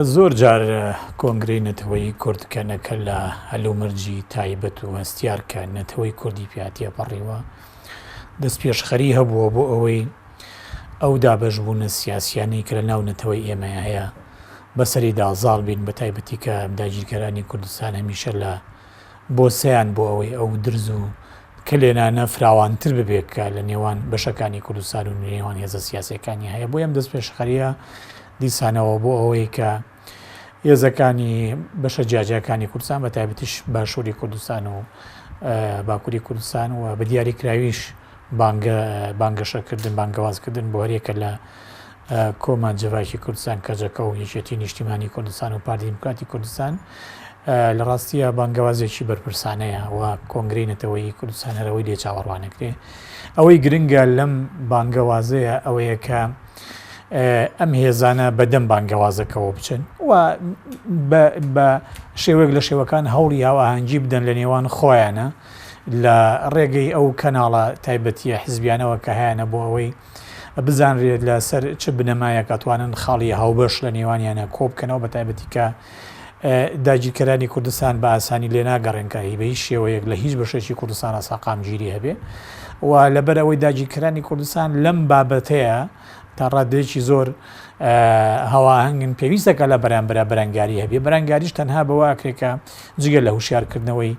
زۆر جار کۆنگرەی نەتەوەی کوردکەنەکە لە هەلومەرجی تایبەت و هەستیار کە نەتەوەی کوردی پیاتیە پەڕیوە دەست پێشخەری هەبووە بۆ ئەوەی ئەو دابەشبوونە سیاسیانەی کە لە ناو نەتەوەی ئێمە هەیە بەسەریدا زاڵ بین بە تایبەتی کە داگیرکەرانی کوردستان هەمیشە لە بۆسەیان بۆ ئەوەی ئەو درز و کلێنانە فراوانتر ببێت کە لە نێوان بەشەکانی کوردستان و نێوان هێزە سیاسیەکانی هەیە بۆ ئەم دەست پێشخەریە دیسانەوە بۆ ئەوەی کە هێزەکانی بەشە جیاجەکانی کوردستان بە تایبەتیش باشووری کوردستان و باکووری کوردستان و بە دیاریکراویش بانگەشەکردن بانگەوازکردن بۆ هەرێکە لە کۆمان جەڤاکی کوردستان کەجەکە و یەکێتی نیشتیمانی کوردستان و پارتی دیموکراتی کوردستان لە ڕاستیە بانگەوازێکی بەرپرسانەیە و کۆنگرەی نەتەوەی کوردستان هەرەوەی لێ چاوەڕوانەکرێ ئەوەی گرنگە لەم بانگەوازەیە ئەوەیە کە ئەم هێزانە بەدەم بانگەوازەکەەوە بچن و بە شێوەیەک لە شێوەکان هەوڵی هاوەهەنگی بدەن لە نێوان خۆیانە لە ڕێگەی ئەو کەناڵە تایبەتیە حیزبیانەوە کە هەیەە بۆ ئەوەی بزانرێت لەسەر چ بنەمایە کاتوانن خاڵی هاوبەش لە نێوانیانە کۆ بکەنەوە بە تایبەتی کە داگیرکەرانی کوردستان بە ئاسانی لێ ناگەڕێنکە بە هیچ شێوەیەک لە هیچ بەشێکی کوردستانە ساقامگیری هەبێ و لەبەر ئەوەی داگیرکەرانی کوردستان لەم بابەتەیە تا ڕادێکی زۆر هەواهنگن پێویستەکە لە بەرامبرە بەرەنگاری هەبێ بەرەنگاریش تەنها بەواکرێکە جگە لە هوشیارکردنەوەی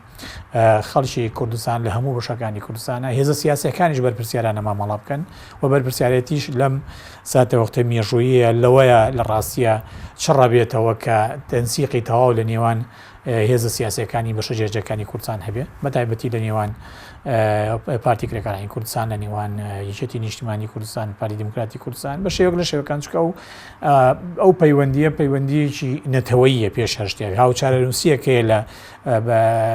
خەڵکی کوردستان لە هەموو بەشەکانی کوردستانە هێزە سیاسەکانیش بەرپرسیارانە مامەڵا بکەن و بەرپرسیارەتیش لەم ساتەوەختە مێژوویە لەوەیە لە ڕاستیە چڕەبێتەوە کە تەنسیقی تەواو لە نێوان هێزە سیاسەکانی بەشە جێرجەکانی کوردستان هەبێ بە تایبەتی لە نێوان پارتی کرێکارانی کوردستان لە نێوان یەکێتی نیشتیمانی کوردستان پارتی دیموکراتی کوردستان بە شێوەیەک لە شێوەکان چکە و ئەو پەیوەندیەکی نەتەوەییە پێش هەشتێک هاوچارە نووسیەکەیە لە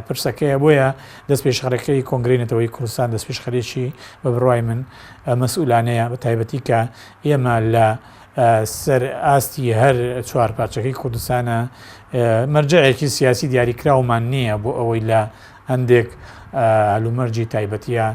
پرسەکەیە بۆیە دەست پێشخەرەکەی کۆنگرەی نەتەوەی کوردستان دەست پێشخەرێکی بە بڕوای من مەسئولانەیە بە تایبەتی کە ئێمە لە سەر ئاستی هەر چوار پارچەکەی کوردستانە مەرجەعێکی سیاسی دیاریکراومان نییە بۆ ئەوەی لە هەندێک هەلومەرجی تایبەتیە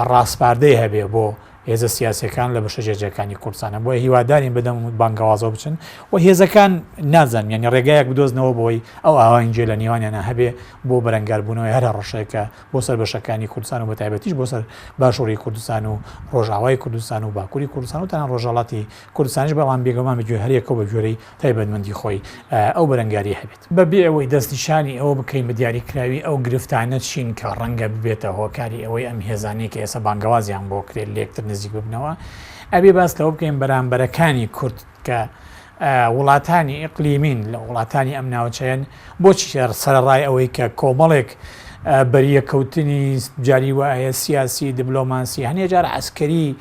ڕاستپاردەی هەبێ بۆ هێزە سیاسەکان لە بەشە جێرجەکانی کوردستانە بۆیە هیوادارین بدەم بانگەوازەوە بچن و هێزەکان نازانم یعنی ڕێگایەک بدۆزنەوە بۆی ئەو ئاوانجێ لە نێوانیانە هەبێ بۆ بەرەنگاربوونەوەی هەر ڕەشەیەکە بۆ سەر بەشەکانی کوردستان و بە تایبەتیش بۆ سەر باشووری کوردستان و ڕۆژاوای کوردستان و باکووری کوردستان و تەنها ڕۆژهەڵاتی کوردستانیش بەڵام بێگەمان بەگوێ هەرێکەوە بە گوێرەی تایبەتمەندی خۆی ئەو بەرەنگاری هەبێت بەبێ ئەوەی دەستنیشانی ئەوە بکەین بە دیاریکراوی ئەو گرفتانە چین کە ڕەنگە ببێتە هۆکاری ئەوەی ئەم هێزانەی کە ئێستا بانگەوازیان بۆ کرێت لێکتر نزیک ببنەوە ئەبێ باس لەوە بکەین بەرامبەرەکانی کورد کە وڵاتانی ئیقلیمین لە وڵاتانی ئەم ناوچەیەن بۆچی سەرڕای ئەوەی کە کۆمەڵێک بەریەکەوتنی جاری وایە سیاسی دیبلۆماسی هەنێ جار عسکەری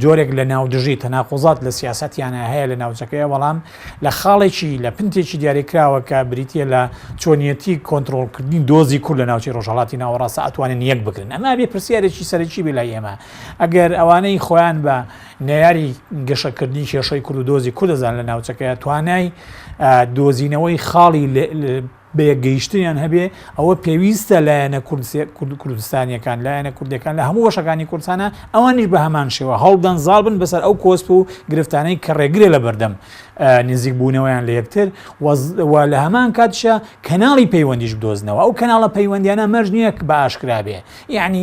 جۆرێک لە ناودژی تەناقوزات لە سیاسەتیانە هەیە لە ناوچەکەیە بەڵام لە خاڵێکی لە پنتێکی دیاریکراوە کە بریتە لە چۆنیەتی کۆنتترۆلکردنی دۆزی کورد لە ناوچی ڕۆژهڵاتی ناوەڕاستە ئەتوانن یەک بگرن ئەمە بێ پرسیارێکی سەرەکی بێ لای ئێمە ئەگەر ئەوانەی خۆیان بە نەیاری گەشەکردنی کێشەی کورد و دۆزی کورد دەزان لە ناوچەکەیە توانای دۆزینەوەی خاڵی بەیەکگەیشتیان هەبێ ئەوە پێویستە لایەنە کوردستانیەکان لایەنە کوردەکان لە هەموو بەشەکانی کوردستانە ئەوانیش بە هەمان شێوە هەڵدەن زاڵ بن بەسەر ئەو کۆسپ و گرفتانەی کە ڕێگرێ لە بەردەم نزیک بوونەوەیان لە یەکتر و لە هەمان کاتشە کەناڵی پەیوەندیش بدۆزنەوە ئەو کەناڵە پەیوەندیانە مەرج نییە بە ئاشکرا بێ یعنی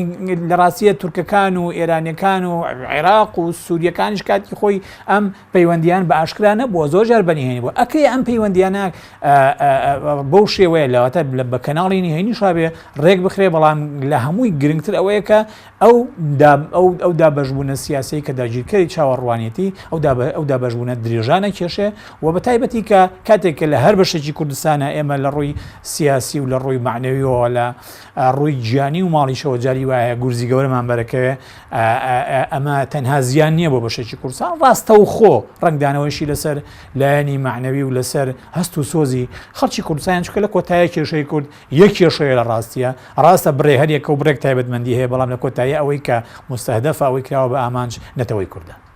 لە ڕاستیە تورکەکان و ئێرانیەکان و عێراق و سووریەکانیش کاتی خۆی ئەم پەیوەندیان بە ئاشکرا نەبووە زۆر جار بەنهێنی بوو ئەکەی ئەم پەیوەندیانە بەو شێوەیە لەواتە بە کەناڵی نهێنی شابێ ڕێک بخرێ بەڵام لە هەمووی گرنگتر ئەوەیە کە ئەو دابەشبوونە سیاسی کە داگیرکەری چاوەڕوانێتی ئەو دابەشبوونە درێژانە کێشێ و بە تایبەتی کە کاتێککە لە هەر بەشێکی کوردستانە ئێمە لە ڕووی سیاسی و لە ڕووی معنەویەوە لە ڕووی گیانی و ماڵیشەوە جاری وایە گورزی گەورەمان بەرەکەوێ ئەمە تەنها زیان نییە بۆ بەشێکی کوردستان ڕاستە و خۆ ڕنگدانەوەشی لەسەر لایەنی معنەوی و لەسەر هەست و سۆزی خەڵکی کوردستان چکە لە کۆتایی کێشەی کورد یەک کێشەیە لە ڕاستیە ڕاستە بڕێ هەرێکە و بڕێک تایبەتمەندی هەیە بەڵام لە کۆتایی ئەوەی کە مستەهدەفە ئەوەی کراوە بە ئامانج نەتەوەی کوردە